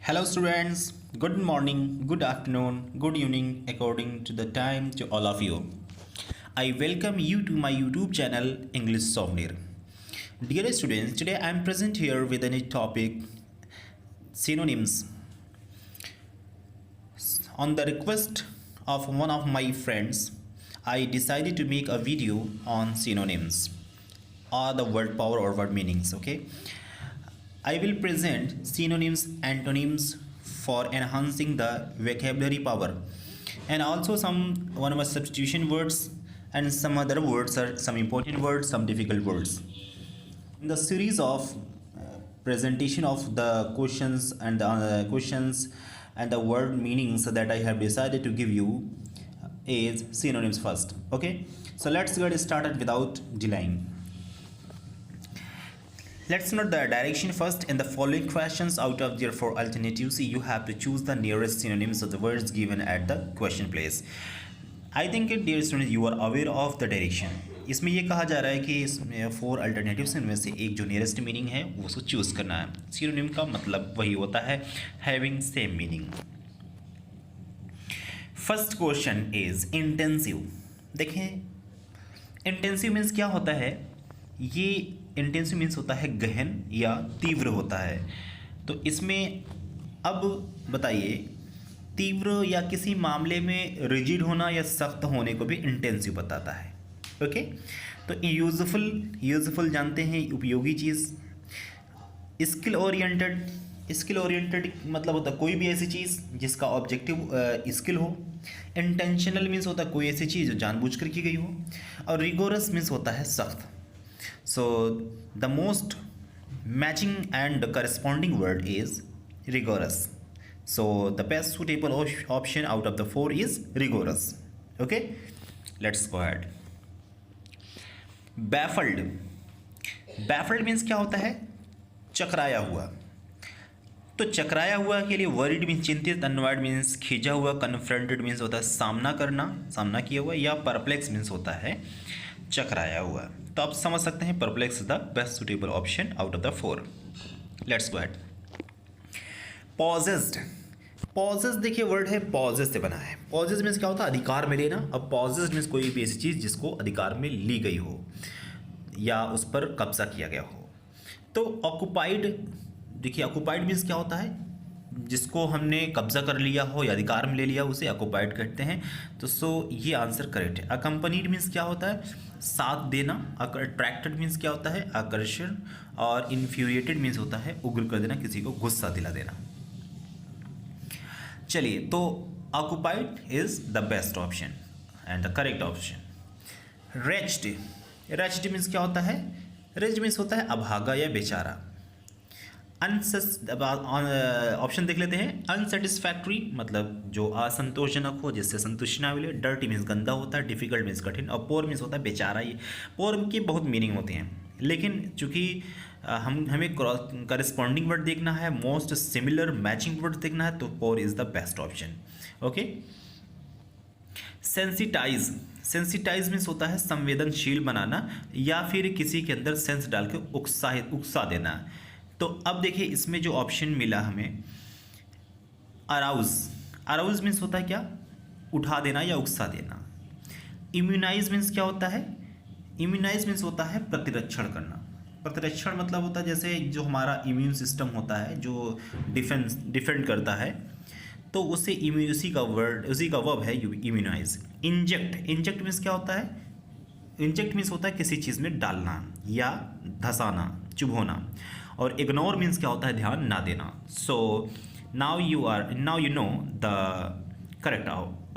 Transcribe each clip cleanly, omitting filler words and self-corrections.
Hello, students. Good morning, good afternoon, good evening, according to the time to all of you. I welcome you to my YouTube channel English Souvenir. Dear students, today I am present here with a new topic synonyms. On the request of one of my friends, I decided to make a video on synonyms or the word power or word meanings. Okay. I will present synonyms, antonyms for enhancing the vocabulary power, and also some one of my substitution words and some other words are some important words, some difficult words. In the series of presentation of the questions and the word meanings that I have decided to give you is synonyms first. Okay, so let's get started without delaying. Let's note the direction first. In the following questions, out of their four alternatives, you have to choose the nearest synonyms of the words given at the question place. I think, dear students, you are aware of the direction. इसमें ये कहा जा रहा है कि इसमें four alternatives इनमें से एक जो नियरेस्ट मीनिंग है वो उसको चूज़ करना है। सिनोनिम का मतलब वही होता है having same meaning. First question is intensive. देखें, इंटेंसिव मीन्स क्या होता है? ये इंटेंसिव मीन्स होता है गहन या तीव्र होता है। तो इसमें अब बताइए, तीव्र या किसी मामले में रिजिड होना या सख्त होने को भी इंटेंसिव बताता है। ओके, तो यूजफुल जानते हैं, उपयोगी चीज़। स्किल ओरिएंटेड मतलब होता है कोई भी ऐसी चीज़ जिसका ऑब्जेक्टिव स्किल हो। इंटेंशनल मीन्स होता है कोई ऐसी चीज़ जो जानबूझकर की गई हो। और रिगोरस मीन्स होता है सख्त। So the most matching and corresponding word is rigorous. So the best suitable option out of the four is rigorous. Okay, let's go ahead. Baffled means क्या होता है? चकराया हुआ। तो चकराया हुआ के लिए worried मीन्स चिंतित, annoyed मीन्स खींचा हुआ, confronted मीन्स होता है सामना किया हुआ, या perplex मीन्स होता है चकराया हुआ। तो आप समझ सकते हैं perplex is the best suitable option out of the four. Let's go ahead. Pauses देखिए, वर्ड है पॉजेज से बना है। पॉजेज मीन्स क्या होता है? अधिकार में लेना। अब पॉजेज मीन्स कोई भी ऐसी चीज़ जिसको अधिकार में ली गई हो या उस पर कब्जा किया गया हो। तो ऑक्युपाइड, देखिए ऑक्युपाइड मीन्स क्या होता है? जिसको हमने कब्जा कर लिया हो या अधिकार में ले लिया उसे ऑक्युपाइड कहते हैं। तो ये आंसर करेक्ट है। अकम्पनीड मीन्स क्या होता है? साथ देना। अट्रैक्टेड मीन्स क्या होता है? आकर्षण। और इन्फ्यूरिएटेड मीन्स होता है उग्र कर देना, किसी को गुस्सा दिला देना। चलिए, तो occupied is the best option and the correct option. Reached means क्या होता है? रेच्ड मीन्स होता है अभागा या बेचारा। ऑप्शन देख लेते हैं। अनसेटिस्फैक्ट्री मतलब जो असंतोषजनक हो, जिससे संतुष्टि ना मिले। डर्टी मीन्स गंदा होता है। डिफिकल्ट मीन्स कठिन। और पोर मीन्स होता है बेचारा। ये पोर की बहुत मीनिंग होती हैं, लेकिन चूंकि हमें करस्पॉन्डिंग वर्ड देखना है, मोस्ट सिमिलर मैचिंग वर्ड देखना है, तो pore is the best option. Okay. Sensitise means होता है संवेदनशील बनाना या फिर किसी के अंदर सेंस डाल के उकसा देना। तो अब देखिए, इसमें जो ऑप्शन मिला हमें, अराउज मीन्स होता है क्या? उठा देना या उकसा देना। इम्यूनाइज मीन्स क्या होता है? इम्यूनाइज मीन्स होता है प्रतिरक्षण करना। प्रतिरक्षण मतलब होता है जैसे जो हमारा इम्यून सिस्टम होता है जो डिफेंड करता है, तो उसी का वर्ब है इम्यूनाइज। इंजेक्ट मीन्स क्या होता है? इंजेक्ट मीन्स होता है किसी चीज़ में डालना या धसाना, चुभोना। और इग्नोर मीन्स क्या होता है? ध्यान ना देना। So now you know the correct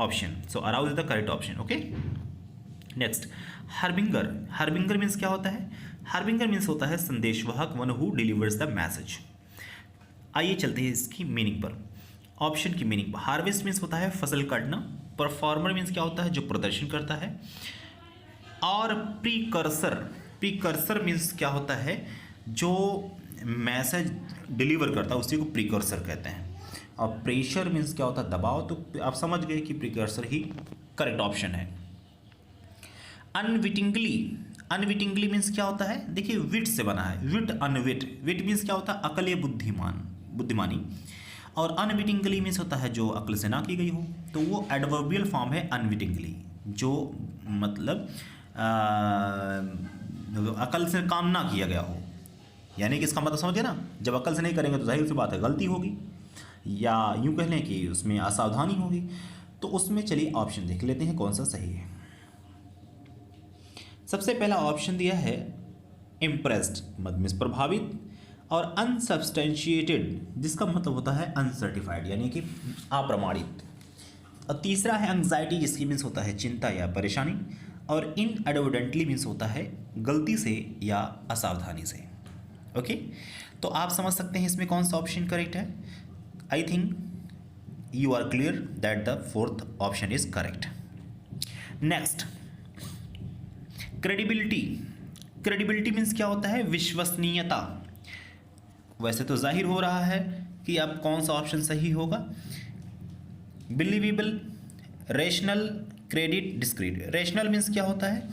option. So arouse is the correct option. Okay, next harbinger means क्या होता है? हार्बिंगर मीन्स होता है संदेशवाहक, one who delivers the message. आइए चलते हैं इसकी मीनिंग पर, ऑप्शन की मीनिंग पर। हार्वेस्ट मीन्स होता है फसल काटना। परफॉर्मर मीन्स क्या होता है? जो प्रदर्शन करता है। और प्रीकर्सर मीन्स क्या होता है? जो मैसेज डिलीवर करता है उसी को प्रीकर्सर कहते हैं। और प्रेशर मीन्स क्या होता है? दबाव। तो आप समझ गए कि प्रीकर्सर ही करेक्ट ऑप्शन है। अनविटिंगली मीन्स क्या होता है? देखिए, विट से बना है। विट मीन्स क्या होता है? अकल या बुद्धिमानी। और अनविटिंगली मीन्स होता है जो अक्ल से ना की गई हो, तो वो एडवर्बियल फॉर्म है अनविटिंगली, जो मतलब अकल से काम ना किया गया हो, यानी कि इसका मतलब समझे ना, जब अकल से नहीं करेंगे तो जाहिर सी बात है गलती होगी, या यूँ कह लें कि उसमें असावधानी होगी। तो उसमें चलिए ऑप्शन देख लेते हैं कौन सा सही है। सबसे पहला ऑप्शन दिया है इम्प्रेस्ड, मतलब प्रभावित, और अनसब्सटेंशिएटेड, जिसका मतलब होता है अनसर्टिफाइड, यानी कि अप्रमाणित। और तीसरा है एंग्जाइटी, जिसकी मीन्स होता है चिंता या परेशानी, और इनएडवर्डेंटली मीन्स होता है गलती से या असावधानी से। ओके, तो आप समझ सकते हैं इसमें कौन सा ऑप्शन करेक्ट है। I think you are clear that the fourth option is correct. Next, credibility. Credibility means क्या होता है, विश्वसनीयता। वैसे तो जाहिर हो रहा है कि अब कौन सा ऑप्शन सही होगा। Believable, rational, credit, discrete. Rational means क्या होता है,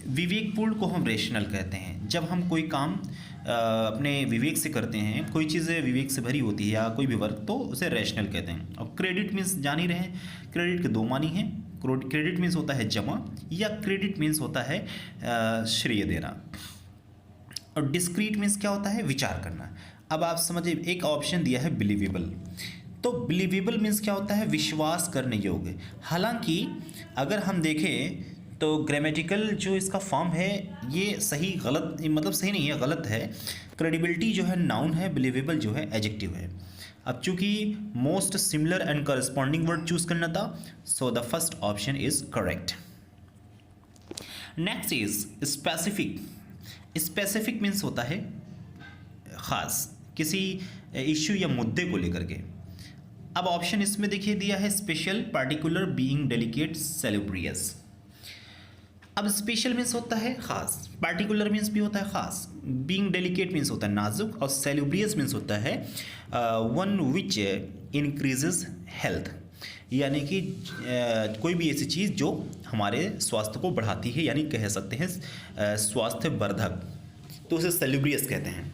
विवेकपूर्ण को हम रेशनल कहते हैं। जब हम कोई काम अपने विवेक से करते हैं, कोई चीज़ विवेक से भरी होती है या कोई भी वर्क, तो उसे रेशनल कहते हैं। और क्रेडिट मीन्स जान ही रहे हैं, क्रेडिट के दो मानी हैं। क्रेडिट मीन्स होता है जमा, या क्रेडिट मीन्स होता है श्रेय देना। और डिस्क्रीट मीन्स क्या होता है, विचार करना। अब आप समझिए, एक ऑप्शन दिया है बिलीवेबल, तो बिलीवेबल मीन्स क्या होता है, विश्वास करने योग्य। हालांकि अगर हम देखें तो ग्रामेटिकल जो इसका फॉर्म है ये सही गलत, मतलब सही नहीं है, गलत है। क्रेडिबिलिटी जो है नाउन है, बिलीवेबल जो है एडजेक्टिव है। अब चूंकि most similar and corresponding word choose करना था, so the first option is correct. Next is specific. Specific means होता है खास, किसी इश्यू या मुद्दे को लेकर के। अब ऑप्शन इसमें देखिए दिया है स्पेशल, पार्टिकुलर, बीइंग, डेलिकेट, सेलिब्रियस। अब स्पेशल मीन्स होता है खास, पार्टिकुलर मीन्स भी होता है खास, बीइंग डेलिकेट मीन्स होता है नाजुक, और सेलिब्रियस मीन्स होता है वन विच इंक्रीजेस हेल्थ, यानी कि कोई भी ऐसी चीज़ जो हमारे स्वास्थ्य को बढ़ाती है, यानी कह सकते हैं स्वास्थ्य वर्धक, तो उसे सेलिब्रियस कहते हैं।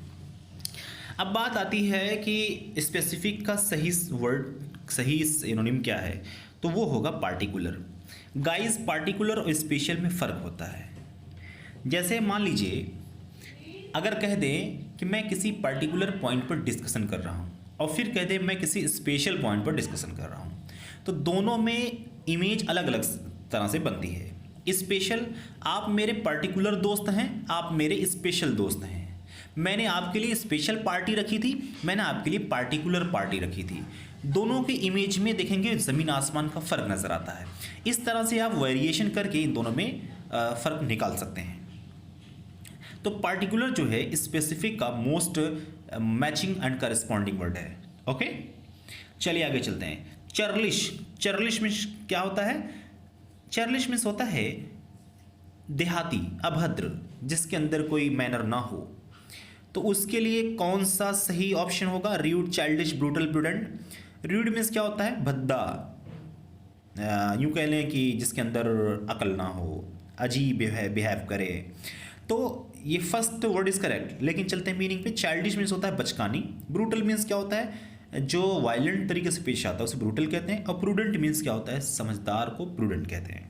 अब बात आती है कि स्पेसिफिक का सही वर्ड, सही सिनोनिम क्या है, तो वो होगा पार्टिकुलर। गाइस, पार्टिकुलर और स्पेशल में फ़र्क होता है। जैसे मान लीजिए अगर कह दें कि मैं किसी पर्टिकुलर पॉइंट पर डिस्कशन कर रहा हूँ, और फिर कह दें मैं किसी स्पेशल पॉइंट पर डिस्कशन कर रहा हूँ, तो दोनों में इमेज अलग अलग तरह से बनती है। स्पेशल, आप मेरे पर्टिकुलर दोस्त हैं, आप मेरे स्पेशल दोस्त हैं। मैंने आपके लिए स्पेशल पार्टी रखी थी, मैंने आपके लिए पार्टिकुलर पार्टी रखी थी। दोनों के इमेज में देखेंगे ज़मीन आसमान का फ़र्क नज़र आता है। इस तरह से आप वेरिएशन करके इन दोनों में फ़र्क निकाल सकते हैं। तो पार्टिकुलर जो है स्पेसिफिक का most matching and corresponding word है। ओके, चलिए आगे चलते हैं। चर्लिश। चर्लिश मीन्स क्या होता है, चर्लिश मीन्स होता है देहाती, अभद्र, जिसके अंदर कोई मैनर ना हो। तो उसके लिए कौन सा सही ऑप्शन होगा, rude, childish, brutal, prudent. Rude means क्या होता है, भद्दा, यूँ कह लें कि जिसके अंदर अकल ना हो, अजीब बिहेव करे। तो ये फर्स्ट वर्ड इज करेक्ट, लेकिन चलते हैं मीनिंग पे। चाइल्डिश मीन्स होता है बचकानी। ब्रूटल मीन्स क्या होता है, जो वायलेंट तरीके से पेश आता है उसे ब्रूटल कहते हैं। और प्रूडेंट मीन्स क्या होता है, समझदार को प्रूडेंट कहते हैं।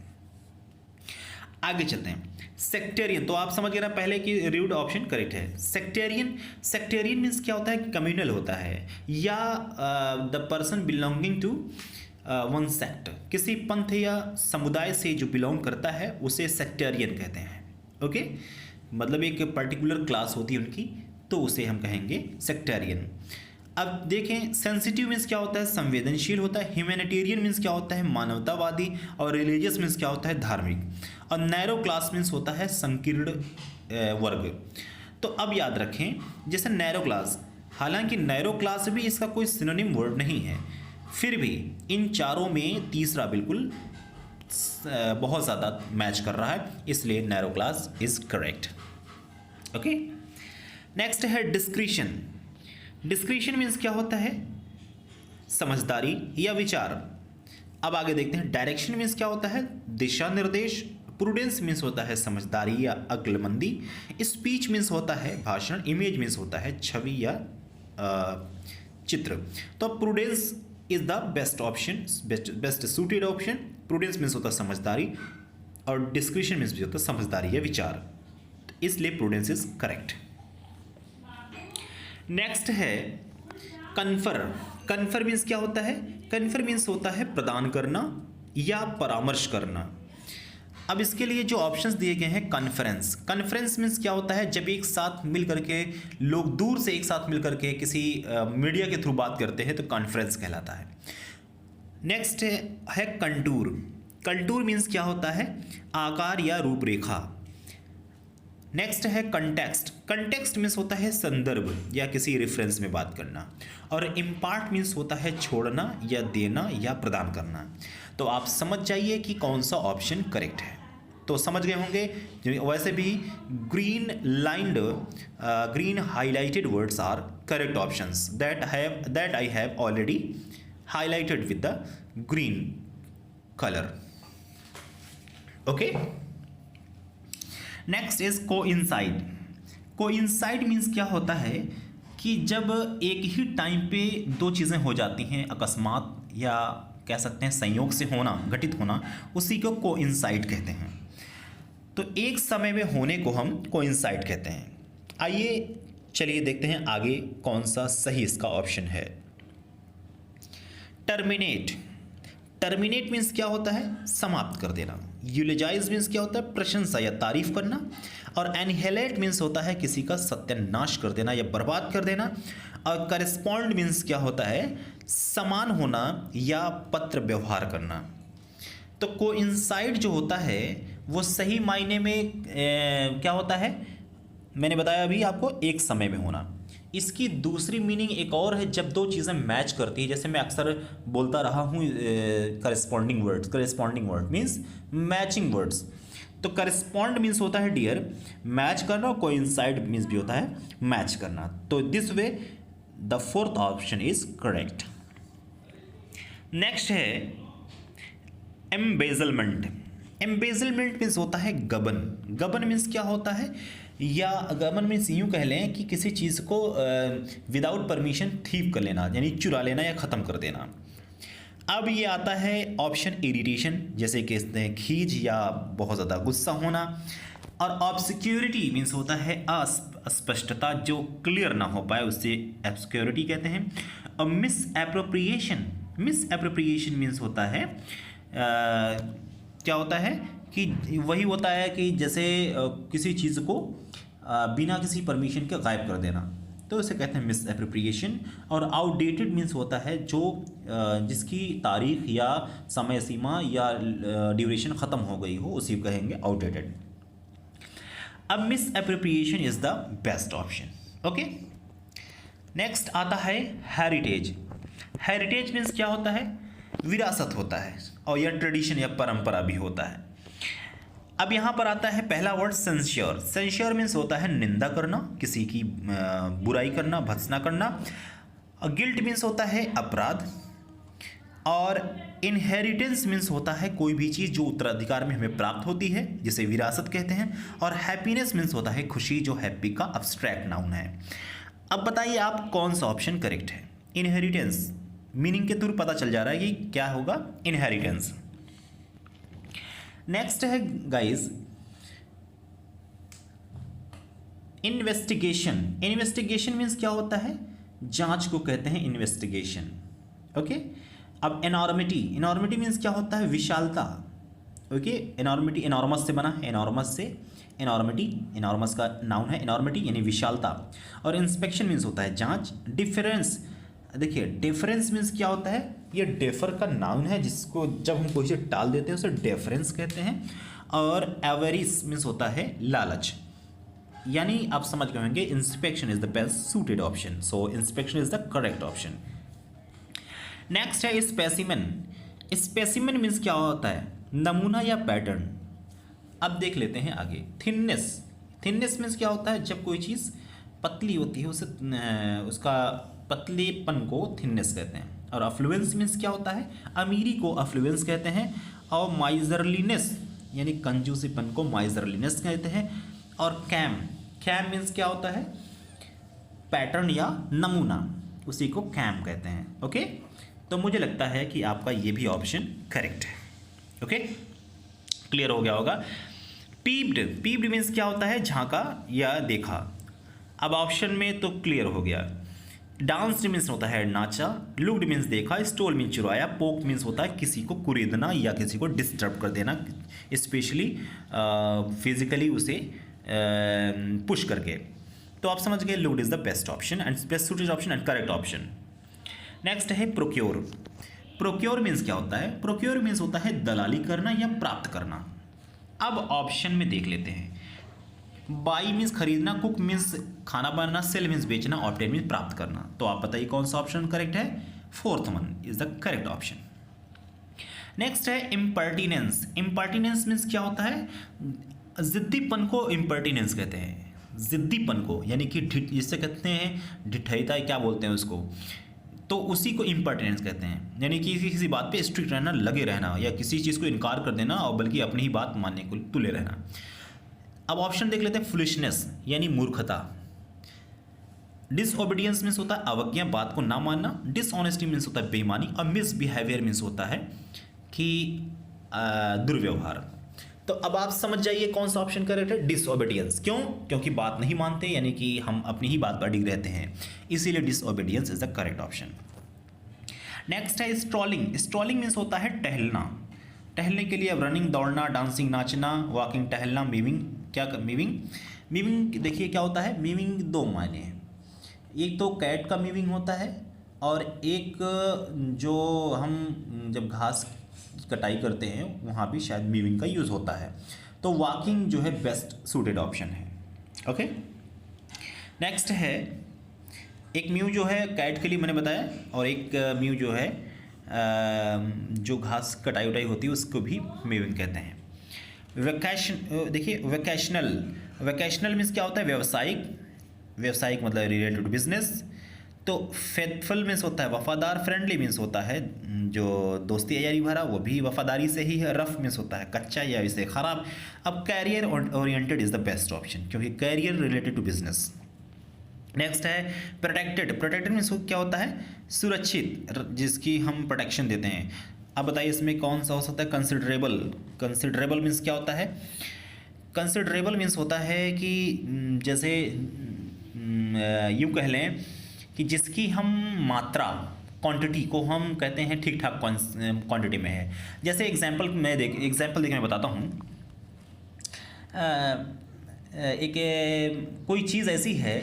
आगे चलते हैं। सेक्टेरियन, तो आप समझ गए ना पहले कि र्यूड ऑप्शन करेक्ट है। सेक्टेरियन, सेक्टेरियन मीन्स क्या होता है, कम्युनल होता है, या the person belonging to one sect, किसी पंथ या समुदाय से जो बिलोंग करता है उसे सेक्टेरियन कहते हैं। ओके, मतलब एक पर्टिकुलर क्लास होती है उनकी, तो उसे हम कहेंगे सेक्टेरियन। अब देखें, सेंसिटिव मीन्स क्या होता है, संवेदनशील होता है। ह्यूमैनिटेरियन मीन्स क्या होता है, मानवतावादी। और रिलीजियस मीन्स क्या होता है, धार्मिक। और नैरो क्लास मीन्स होता है संकीर्ण वर्ग। तो अब याद रखें, जैसे नैरो क्लास, हालांकि नैरो क्लास भी इसका कोई सिनोनिम वर्ड नहीं है, फिर भी इन चारों में तीसरा बिल्कुल बहुत ज़्यादा मैच कर रहा है, इसलिए narrow class is correct. Okay, next है डिस्क्रिशन। डिस्क्रिशन मीन्स क्या होता है, समझदारी या विचार। अब आगे देखते हैं। डायरेक्शन मीन्स क्या होता है, दिशा निर्देश। प्रूडेंस मीन्स होता है समझदारी या अक्लमंदी। स्पीच मीन्स होता है भाषण। इमेज मीन्स होता है छवि या चित्र। तो prudence is the best option, best suited option. Prudence means होता है समझदारी और डिस्क्रिशन मीन्स भी होता है समझदारी या विचार, इसलिए प्रूडेंस इज करेक्ट। नेक्स्ट है कन्फर। कन्फर मीन्स क्या होता है? कन्फर मीन्स होता है प्रदान करना या परामर्श करना। अब इसके लिए जो ऑप्शंस दिए गए हैं, कॉन्फ्रेंस। कॉन्फ्रेंस मीन्स क्या होता है? जब एक साथ मिल करके लोग दूर से एक साथ मिल करके किसी मीडिया के थ्रू बात करते हैं तो कॉन्फ्रेंस कहलाता है। नेक्स्ट है कंटूर। कंटूर मीन्स क्या होता है? आकार या रूपरेखा। नेक्स्ट है कंटेक्स्ट। कंटेक्स्ट मीन्स होता है संदर्भ या किसी रेफरेंस में बात करना। और इम्पार्ट मीन्स होता है छोड़ना या देना या प्रदान करना। तो आप समझ जाइए कि कौन सा ऑप्शन करेक्ट है। तो समझ गए होंगे। वैसे भी green highlighted words are correct options that I have already highlighted with the green color. Okay, next is coincide. coincide means क्या होता है कि जब एक ही टाइम पे दो चीज़ें हो जाती हैं अकस्मात या कह सकते हैं संयोग से होना, घटित होना, उसी को coincide कहते हैं। तो एक समय में होने को हम coincide कहते हैं। आइए चलिए देखते हैं आगे कौन सा सही इसका ऑप्शन है। टर्मिनेट। टर्मिनेट मीन्स क्या होता है? समाप्त कर देना। यूलोजाइज मीन्स क्या होता है? प्रशंसा या तारीफ करना। और एनिहिलेट मीन्स होता है किसी का सत्यानाश कर देना या बर्बाद कर देना। और करेस्पॉन्ड मीन्स क्या होता है? समान होना या पत्र व्यवहार करना। तो कोइंसाइड जो होता है वो सही मायने में क्या होता है? मैंने बताया अभी आपको, एक समय में होना। इसकी दूसरी मीनिंग एक और है, जब दो चीज़ें मैच करती है, जैसे मैं अक्सर बोलता रहा हूँ corresponding words. Corresponding word means matching words. तो करेस्पॉन्ड मीन्स होता है डियर मैच करना, और कोइंसाइड मीन्स भी होता है मैच करना। तो this way the fourth option is correct. Next है एम्बेजलमेंट। एम्बेजलमेंट मीन्स होता है गबन। गबन मीन्स क्या होता है? या गबन मीन्स यूँ कह लें कि किसी चीज़ को विदाउट परमिशन थीप कर लेना, यानी चुरा लेना या ख़त्म कर देना। अब ये आता है ऑप्शन इरिटेशन, जैसे कि इसमें खींच या बहुत ज़्यादा गुस्सा होना। और ऑब्सक्योरिटी मीन्स होता है अस्पष्टता, जो क्लियर ना हो पाए उससे ऑब्सक्योरिटी कहते हैं। और miss appropriation. Miss appropriation means होता है क्या होता है कि वही होता है कि जैसे किसी चीज़ को बिना किसी परमिशन के गायब कर देना, तो इसे कहते हैं मिस एप्रोप्रिएशन। और आउटडेटेड मीन्स होता है जो जिसकी तारीख या समय सीमा या ड्यूरेशन ख़त्म हो गई हो, उसी को कहेंगे आउटडेटेड। अब miss appropriation is the best option. Okay, next आता है हेरिटेज। हेरिटेज मीन्स क्या होता है? विरासत होता है, और यह ट्रेडिशन या परंपरा भी होता है। अब यहाँ पर आता है पहला वर्ड सेंश्योर। सेंश्योर मीन्स होता है निंदा करना, किसी की बुराई करना, भत्सना करना। और गिल्ट मीन्स होता है अपराध। और इनहेरिटेंस मीन्स होता है कोई भी चीज़ जो उत्तराधिकार में हमें प्राप्त होती है, जिसे विरासत कहते हैं। और हैप्पीनेस मीन्स होता है खुशी, जो हैप्पी का अब्स्ट्रैक्ट नाउन है। अब बताइए आप कौन सा ऑप्शन करेक्ट है? इनहेरिटेंस मीनिंग के थ्रू पता चल जा रहा है कि क्या होगा, इनहेरिटेंस। नेक्स्ट है गाइस इन्वेस्टिगेशन। इन्वेस्टिगेशन मीन्स क्या होता है? जांच को कहते हैं इन्वेस्टिगेशन। ओके, अब एनॉर्मिटी। एनॉर्मिटी मीन्स क्या होता है? विशालता। ओके, एनॉर्मिटी एनॉर्मस से बना है, एनॉर्मस से एनॉर्मिटी, एनॉर्मस का नाउन है एनॉर्मिटी यानी विशालता। और इंस्पेक्शन मीन्स होता है जांच। डिफरेंस, देखिए डिफरेंस मीन्स क्या होता है? ये डेफर का नाउन है, जिसको जब हम कोई चीज़ टाल देते हैं उसे डेफरेंस कहते हैं। और एवरिस मीन्स होता है लालच। यानी आप समझ गए होंगे inspection is the best suited option. So inspection is the correct option. Next है स्पेसिमेन। स्पेसिमेन मीन्स क्या होता है? नमूना या पैटर्न। अब देख लेते हैं आगे। थिननेस। थिननेस मीन्स क्या होता है? जब कोई चीज़ पतली होती है उसे उसका पतलेपन को थिननेस कहते हैं। और अफ्लुएंस मीन्स क्या होता है? अमीरी को अफ्लुएंस कहते हैं। और माइजरलीनेस यानी कंजूसीपन को माइजरलीनेस कहते हैं। और कैम। कैम मीन्स क्या होता है? पैटर्न या नमूना। उसी को कैम कहते हैं। ओके, तो मुझे लगता है कि आपका ये भी ऑप्शन करेक्ट है। ओके, क्लियर हो गया होगा। पीप्ड, पीप्ड मीन्स क्या होता है? झांका या देखा। अब ऑप्शन में तो क्लियर हो गया। डांस मीन्स होता है नाचा, लुक्ड मीन्स देखा, स्टोल मीन्स चुराया, पोक मीन्स होता है किसी को कुरेदना या किसी को डिस्टर्ब कर देना, स्पेशली फिजिकली उसे पुश करके। तो आप समझ गए, looked is the best option and best suited option and correct option. Next है प्रोक्योर। प्रोक्योर मीन्स क्या होता है? प्रोक्योर मीन्स होता है दलाली करना या प्राप्त करना। अब ऑप्शन में देख लेते हैं। बाई मीन्स खरीदना, कुक मीन्स खाना बनाना, सेल मीन्स बेचना, ऑब्टेन मीन्स प्राप्त करना। तो आप बताइए कौन सा ऑप्शन करेक्ट है? Fourth one is the correct option. Next है इम्पर्टिनेंस। इम्पर्टिनेंस मीन्स क्या होता है? जिद्दीपन को इम्पर्टिनेंस कहते हैं। जिद्दीपन को, यानी कि जिससे कहते हैं ढिठैता, क्या बोलते हैं उसको, तो उसी को इम्पर्टिनेंस कहते हैं। यानी कि किसी बात पे स्ट्रिक्ट रहना, लगे रहना, या किसी चीज़ को इनकार कर देना और बल्कि अपनी ही बात मानने को तुले रहना। अब ऑप्शन देख लेते हैं। फुलिशनेस यानी मूर्खता। डिसओबीडियंस मीन्स होता है अवज्ञा, बात को ना मानना। डिसऑनेस्टी मीन्स होता है बेईमानी। और मिसबिहेवियर मीन्स होता है कि दुर्व्यवहार। तो अब आप समझ जाइए कौन सा ऑप्शन करेक्ट है? डिसओबीडियंस। क्यों? क्योंकि बात नहीं मानते, यानी कि हम अपनी ही बात पर अडिग रहते हैं, इसीलिए disobedience is the correct option. Next है स्ट्रॉलिंग। स्ट्रॉलिंग मीन्स होता है टहलना। टहलने के लिए अब रनिंग दौड़ना, डांसिंग नाचना, वॉकिंग टहलना, मीविंग। क्या मीविंग? मीविंग देखिए क्या होता है। मीविंग दो मायने हैं, एक तो कैट का मीविंग होता है और एक जो हम जब घास कटाई करते हैं वहाँ भी शायद मीविंग का यूज़ होता है। तो वॉकिंग जो है बेस्ट सूटेड ऑप्शन है। ओके, नेक्स्ट है एक म्यू जो है कैट के लिए मैंने बताया, और एक म्यू जो है जो घास कटाई उटाई होती है उसको भी मीविंग कहते हैं। वेकेशन देखिए, वेकेशनल। वेकेशनल मीन्स क्या होता है? व्यावसायिक। व्यावसायिक मतलब रिलेटेड टू बिजनेस। तो फेथफुल मीन्स होता है वफादार। फ्रेंडली मीन्स होता है जो दोस्ती यारी भरा, वो भी वफादारी से ही है। रफ मीन्स होता है कच्चा या इसे ख़राब। अब career oriented is the best option, क्योंकि career related to business. Next है प्रोटेक्टेड। प्रोटेक्टेड मीन्स क्या होता है? सुरक्षित, जिसकी हम प्रोटेक्शन देते हैं। अब बताइए इसमें कौन सा हो सकता है? कंसिडरेबल। कंसिडरेबल मीन्स क्या होता है? कंसिडरेबल मीन्स होता है कि जैसे यूँ कह लें कि जिसकी हम मात्रा, क्वांटिटी को हम कहते हैं ठीक ठाक क्वांटिटी में है। जैसे एग्जांपल देखिए मैं बताता हूँ। एक कोई चीज़ ऐसी है,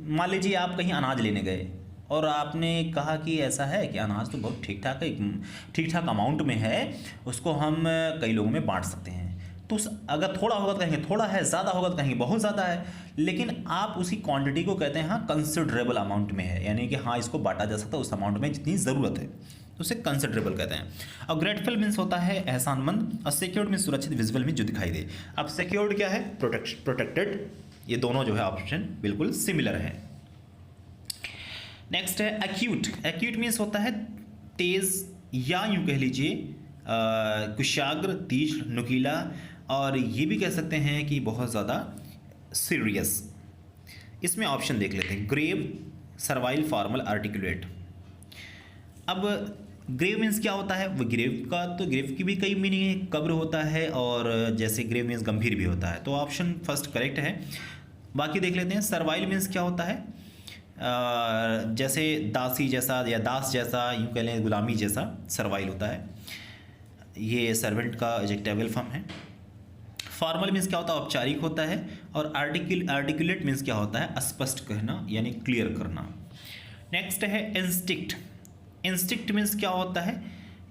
मान लीजिए आप कहीं अनाज लेने गए और आपने कहा कि ऐसा है कि अनाज तो बहुत ठीक ठाक है, ठीक ठाक अमाउंट में है, उसको हम कई लोगों में बांट सकते हैं। तो अगर थोड़ा होगा तो कहेंगे थोड़ा है, ज़्यादा होगा तो कहेंगे बहुत ज़्यादा है। लेकिन आप उसी क्वांटिटी को कहते हैं हाँ कंसिडरेबल अमाउंट में है, यानी कि हाँ इसको बांटा जा सकता है उस अमाउंट में जितनी ज़रूरत है, तो उसे कंसिडरेबल कहते हैं। और ग्रेटफुल मीन्स होता है एहसानमंद। और सिक्योर्ड मीन्स सुरक्षित। विजिबल मीन्स जो दिखाई दे। अब सिक्योर्ड क्या है? प्रोटेक्टेड। ये दोनों जो है ऑप्शन बिल्कुल सिमिलर है। नेक्स्ट है एक्यूट। एक्यूट मीन्स होता है तेज, या यूँ कह लीजिए कुशाग्र, तीक्ष्ण, नुकीला, और ये भी कह सकते हैं कि बहुत ज़्यादा सीरियस। इसमें ऑप्शन देख लेते हैं। Grave, servile, formal, articulate. अब ग्रेव मीन्स क्या होता है? वो ग्रेव का तो ग्रेव की भी कई मीनिंग है। कब्र होता है, और जैसे ग्रेव मीन्स गंभीर भी होता है, तो ऑप्शन फर्स्ट करेक्ट है। बाकी देख लेते हैं। सर्वाइल मीन्स क्या होता है? जैसे दासी जैसा या दास जैसा, यूँ कह लें गुलामी जैसा सर्वाइल होता है। ये सर्वेंट का एडजेक्टिवल फॉर्म है। फॉर्मल मीन्स क्या होता है? औपचारिक होता है। और आर्टिकुलेट मीन्स क्या होता है? स्पष्ट कहना यानी क्लियर करना। नेक्स्ट है इंस्टिक्ट। इंस्टिक्ट मीन्स क्या होता है?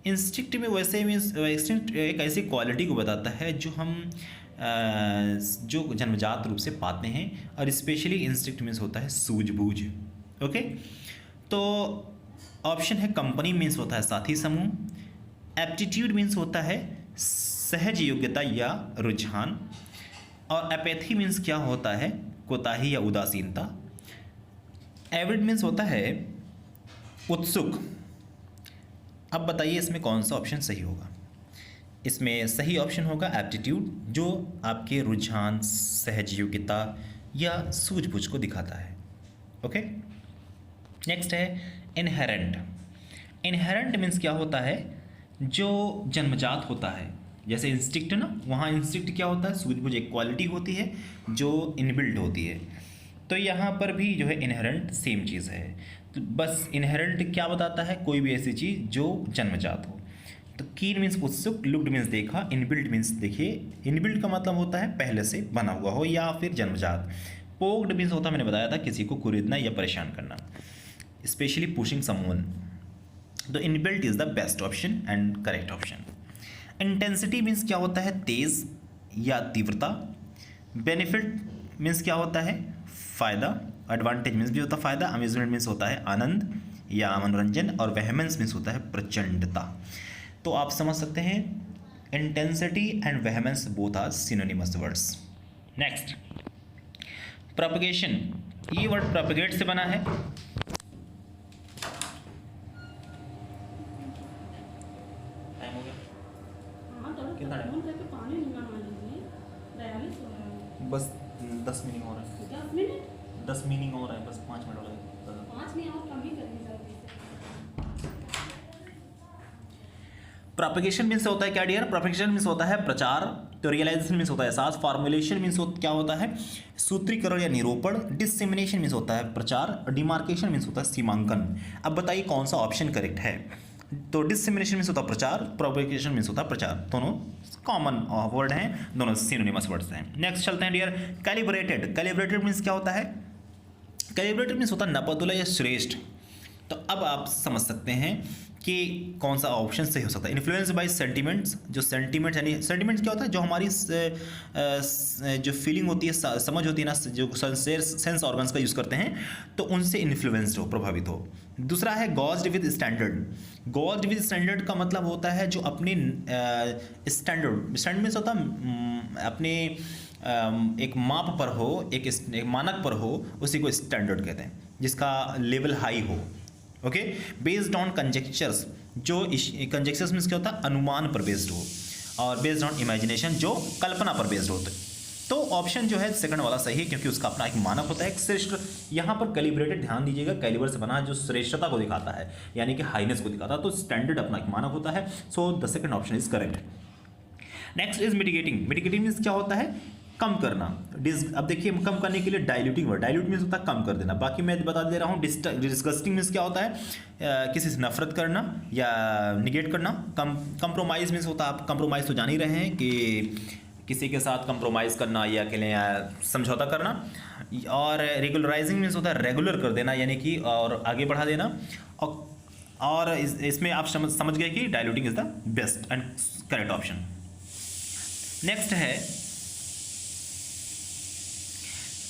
इंस्टिक्ट में वैसे मीन्स एक ऐसी क्वालिटी को बताता है जो हम जो जन्मजात रूप से पाते हैं, और स्पेशली इंस्टिक्ट मीन्स होता है सूझबूझ। ओके, तो ऑप्शन है कंपनी मीन्स होता है साथी समूह। एप्टीट्यूड मीन्स होता है सहज योग्यता या रुझान। और एपैथी मीन्स क्या होता है? कोताही या उदासीनता। एविड मीन्स होता है उत्सुक। अब बताइए इसमें कौन सा ऑप्शन सही होगा? इसमें सही ऑप्शन होगा एप्टीट्यूड, जो आपके रुझान, सहज योग्यता या सूझबूझ को दिखाता है। ओके, नेक्स्ट है इनहेरेंट। इनहेरेंट मीन्स क्या होता है, जो जन्मजात होता है। जैसे इंस्टिक्ट ना, वहाँ इंस्टिक्ट क्या होता है, सूझबूझ एक क्वालिटी होती है जो इनबिल्ट होती है। तो यहाँ पर भी जो है इनहेरेंट सेम चीज़ है। तो बस इनहेरेंट क्या बताता है, कोई भी ऐसी चीज़ जो जन्मजात हो। तो कीन मीन्स उत्सुक, लुक्ड मीन्स देखा, इनबिल्ट मीन्स देखिए, इनबिल्ट का मतलब होता है पहले से बना हुआ हो या फिर जन्मजात। पोक्ड मीन्स होता है, मैंने बताया था, किसी को कुरेदना या परेशान करना, स्पेशली पुशिंग समवन। तो inbuilt is the best option and correct option. Intensity means क्या होता है, तेज या तीव्रता। बेनिफिट मीन्स क्या होता है, फायदा। एडवांटेज मीन्स भी होता है फायदा। अम्यूजमेंट मीन्स होता है आनंद या मनोरंजन। और वेहमेंस मीन्स होता है प्रचंडता। तो आप समझ सकते हैं intensity and vehemence both are synonymous words. Next propagation, ये वर्ड प्रोपगेट से बना है। कितना टाइम? बस 10 मिनट हो रहा है। 10 मिनट हो रहा है, बस 5 मिनट हो रहा है। 5 नहीं और कम ही करनी चाहिए। प्रोपगेशन मीन्स होता है क्या डियर, प्रोपगेशन मीन्स होता है प्रचार। तो रियलाइजेशन मीन्स होता है एहसास। फॉर्मुलेशन मीन्स क्या होता है, सूत्रीकरण या निरूपण। डिसेमिनेशन मीन्स होता है प्रचार। डिमार्केशन मीन्स होता है सीमांकन। अब बताइए कौन सा ऑप्शन करेक्ट है। तो डिसेमिनेशन मीन्स होता है प्रचार, प्रोपगेशन मीन्स होता है प्रचार। दोनों कॉमन वर्ड हैं, दोनों सिनोनिमस वर्ड्स हैं। नेक्स्ट चलते हैं डियर, कैलिब्रेटेड। कैलिब्रेटेड मीन्स क्या होता है, कैलिब्रेटेड मीन्स होता है नपतुला या श्रेष्ठ। तो अब आप समझ सकते हैं कि कौन सा ऑप्शन सही हो सकता है। इन्फ्लुएंस बाय सेंटिमेंट्स, जो सेंटिमेंट्स यानी सेंटिमेंट्स क्या होता है, जो हमारी जो फीलिंग होती है, समझ होती है ना, जो सेंस ऑर्गन्स का यूज़ करते हैं, तो उनसे इन्फ्लुएंस्ड हो, प्रभावित हो। दूसरा है गॉज्ड विद स्टैंडर्ड। गॉज्ड विद स्टैंडर्ड का मतलब होता है जो अपने स्टैंडर्ड मीन्स होता है अपने एक माप पर हो, एक मानक पर हो, उसी को स्टैंडर्ड कहते हैं, जिसका लेवल हाई हो। ओके, बेस्ड ऑन कंजेक्चर्स, जो कंजेक्चर्स मीन्स क्या होता है, अनुमान पर बेस्ड हो। और बेस्ड ऑन इमेजिनेशन, जो कल्पना पर बेस्ड होते हैं। तो ऑप्शन जो है सेकंड वाला सही है, क्योंकि उसका अपना एक मानक होता है, एक श्रेष्ठ। यहाँ पर कैलिब्रेटेड, ध्यान दीजिएगा, कैलिबर से बना है, जो श्रेष्ठता को दिखाता है, यानी कि हाईनेस को दिखाता है। तो स्टैंडर्ड अपना एक मानक होता है। So the second option is correct. Next is mitigating. Mitigating means क्या होता है, कम करना। अब देखिए, कम करने के लिए डाइल्यूटिंग वर्ड, डाइल्यूट मीन्स होता है कम कर देना। बाकी मैं बता दे रहा हूँ। डिस्गस्टिंग मीन्स क्या होता है, किसी से नफरत करना या निगेट करना। कंप्रोमाइज़ मीन्स होता है, आप कंप्रोमाइज़ तो जान ही रहे हैं कि किसी के साथ कंप्रोमाइज़ करना या अकेले समझौता करना। और रेगुलराइजिंग मीन्स होता है रेगुलर कर देना, यानी कि और आगे बढ़ा देना। और इसमें आप समझ गए कि diluting is the best and correct option. Next है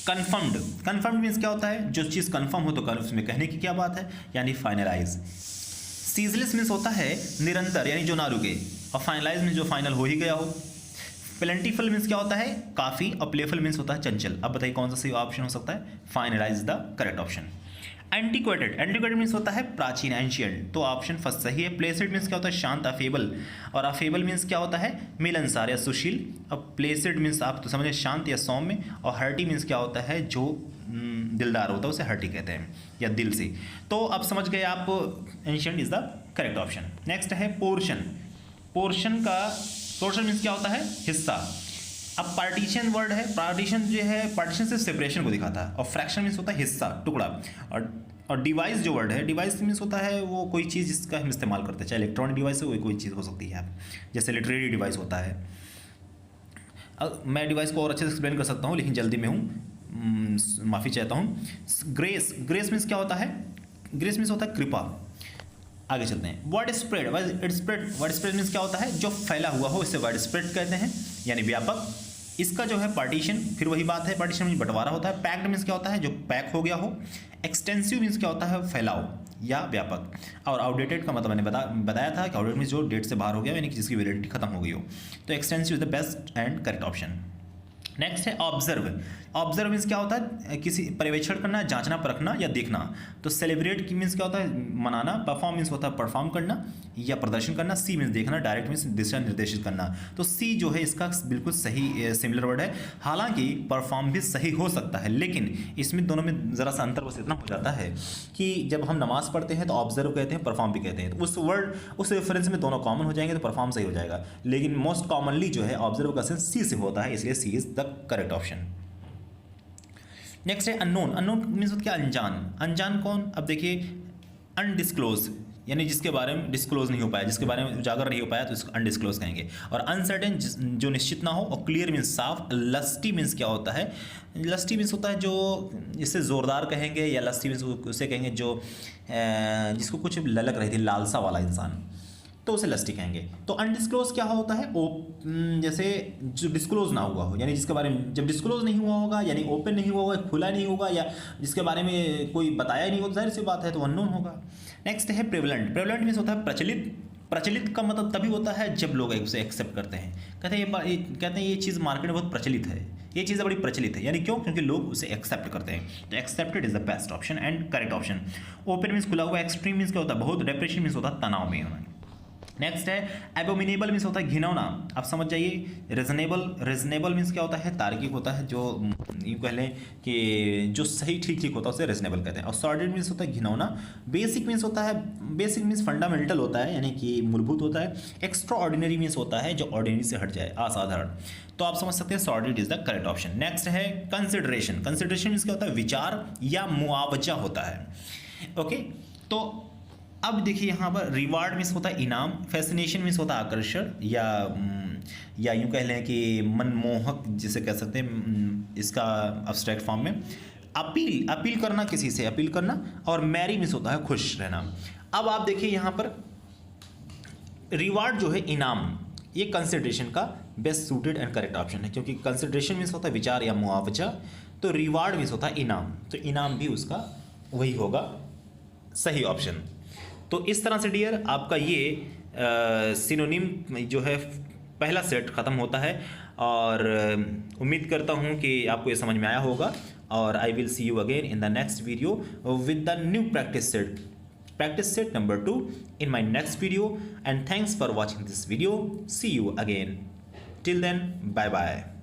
कन्फर्म्ड। कन्फर्म्ड मीन्स क्या होता है, जो चीज़ कन्फर्म हो तो उसमें कहने की क्या बात है, यानी फाइनलाइज। सीजलेस मीन्स होता है निरंतर, यानी जो ना रुके। और फाइनलाइज मीन्स जो फाइनल हो ही गया हो। प्लेंटीफुल मीन्स क्या होता है, काफ़ी। और प्लेफुल मीन्स होता है चंचल। अब बताइए कौन सा सही ऑप्शन हो सकता है, finalise the correct option. Antiquated, antiquated means होता है प्राचीन, एंशियंट। तो ऑप्शन फर्स्ट सही है। प्लेसिड मीन्स क्या होता है, शांत, अफेबल। और अफेबल मीन्स क्या होता है, मिलनसार या सुशील। और प्लेसिड मीन्स आप तो समझे शांत या सौम्य। और हर्टी मीन्स क्या होता है, जो दिलदार होता है उसे हर्टी कहते हैं, या दिल से। तो अब समझ गए आप, ancient is the correct option. Next है पोर्शन। पोर्शन मीन्स क्या होता है, हिस्सा। अब पार्टीशन वर्ड है, पार्टीशन जो है, पार्टीशन से सेपरेशन को दिखाता है। और फ्रैक्शन मीन्स होता है हिस्सा, टुकड़ा। और डिवाइस जो वर्ड है, डिवाइस मीन्स होता है वो कोई चीज़ जिसका हम इस्तेमाल करते हैं, चाहे इलेक्ट्रॉनिक डिवाइस हो, कोई चीज़ हो सकती है। जैसे लिटरेरी डिवाइस होता है। अब मैं डिवाइस को और अच्छे से एक्सप्लेन कर सकता हूँ, लेकिन जल्दी में हूँ, माफ़ी चाहता हूँ। ग्रेस, ग्रेस मीन्स क्या होता है, ग्रेस मीन्स होता है कृपा। आगे चलते हैं। Word spread, word spread means क्या होता है, जो फैला हुआ हो, इसे वर्ड स्प्रेड कहते हैं, यानी व्यापक। इसका जो है पार्टीशन, फिर वही बात है, पार्टीशन मीन्स बंटवारा होता है। पैक्ड मीन्स क्या होता है, जो पैक हो गया हो। एक्सटेंसिव मीन्स क्या होता है, फैलाव या व्यापक। और आउटडेटेड का मतलब मैंने बताया था कि आउटडेटेड मीन्स जो डेट से बाहर हो गया, यानी कि जिसकी वैलिडिटी खत्म हो गई हो। तो extensive is the best and correct option. Next है ऑब्जर्व। ऑब्जर्व मीन्स क्या होता है, किसी पर्यवेक्षण करना, जांचना, परखना या देखना। तो सेलिब्रेट की मीन्स क्या होता है, मनाना। परफॉर्म मीन्स होता है परफॉर्म करना या प्रदर्शन करना। सी मीन्स देखना। डायरेक्ट मीन्स दिशा निर्देशित करना। तो सी जो है इसका बिल्कुल सही सिमिलर वर्ड है। हालांकि परफॉर्म भी सही हो सकता है, लेकिन इसमें दोनों में ज़रा सा अंतर बस इतना हो जाता है कि जब हम नमाज पढ़ते हैं तो ऑब्जर्व कहते हैं, परफॉर्म भी कहते हैं। तो उस वर्ड उस रेफरेंस में दोनों कॉमन हो जाएंगे तो परफॉर्म सही हो जाएगा। लेकिन मोस्ट कॉमनली जो है ऑब्जर्व का सेंस सी से होता है, इसलिए C is the correct option. Next है अननोन। अननोन मीन्स क्या, अनजान। अनजान कौन, अब देखिए अनडिस्क्लोज यानी जिसके बारे में डिस्क्लोज नहीं हो पाया, जिसके बारे में उजागर नहीं हो पाया तो इसको अनडिस्क्लोज कहेंगे। और अनसर्टेन जो निश्चित ना हो। और क्लियर मीन्स साफ। लस्टी मीन्स क्या होता है, लस्टी मीन्स होता है जो इससे ज़ोरदार कहेंगे, या लस्टी मीन्स उसे कहेंगे जो जिसको कुछ ललक रही थी, लालसा वाला इंसान, तो उसे लस्टी कहेंगे। तो अनडिस्क्लोज क्या होता है, जैसे जो डिस्क्लोज ना हुआ हो, यानी जिसके बारे में जब डिस्क्लोज नहीं हुआ होगा यानी ओपन नहीं हुआ होगा, खुला नहीं होगा, या जिसके बारे में कोई बताया नहीं होगा, जाहिर सी बात है तो अननोन होगा। नेक्स्ट है प्रेवलेंट। प्रेवलेंट मीन्स होता है प्रचलित। प्रचलित का मतलब तभी होता है जब लोग उसे एक्सेप्ट करते हैं, कहते हैं ये चीज़ मार्केट में बहुत प्रचलित है, ये चीज़ बड़ी प्रचलित है, यानी क्यों, क्योंकि लोग उसे एक्सेप्ट करते हैं। तो accepted is the best option and correct option. Open means खुला हुआ। एक्सट्रीम मीन्स क्या होता है, बहुत। डिप्रेशन मीन्स होता है तनाव में होना। नेक्स्ट है एबोमिनेबल मीन्स होता है घिनौना। आप समझ जाइए। रिजनेबल मीन्स क्या होता है, तार्किक होता है, जो यूँ कह लें कि जो सही ठीक ठीक होता है उसे रिजनेबल कहते हैं। और सॉर्टेड मीन्स होता है घिनौना। बेसिक मीन्स होता है, बेसिक मीन्स फंडामेंटल होता है, यानी कि मूलभूत होता है। एक्स्ट्रा ऑर्डिनरी मीन्स होता है जो ऑर्डिनरी से हट जाए, असाधारण। तो आप समझ सकते हैं sorted is the correct option. Next है कंसिडरेशन। कंसिडरेशन मीन्स क्या होता है, विचार या मुआवजा होता है। ओके, तो अब देखिए यहाँ पर रिवार्ड मीन्स होता है इनाम। फैसिनेशन मीन्स होता है आकर्षण, या यूँ कह लें कि मनमोहक जिसे कह सकते हैं इसका अब्स्ट्रैक्ट फॉर्म में। अपील करना, किसी से अपील करना। और मैरी मीन्स होता है खुश रहना। अब आप देखिए यहाँ पर रिवार्ड जो है इनाम, ये कंसिडरेशन का best suited and correct option है, क्योंकि कंसिडरेशन मीन्स होता है विचार या मुआवजा, तो रिवार्ड मीन्स होता है इनाम, तो इनाम भी उसका वही होगा सही ऑप्शन। तो इस तरह से डियर आपका ये सिनोनिम जो है पहला सेट ख़त्म होता है, और उम्मीद करता हूँ कि आपको ये समझ में आया होगा। और I will see you again in the next video with the new practice set number 2 in my next video, and thanks for watching this video. See you again. Till then, bye bye.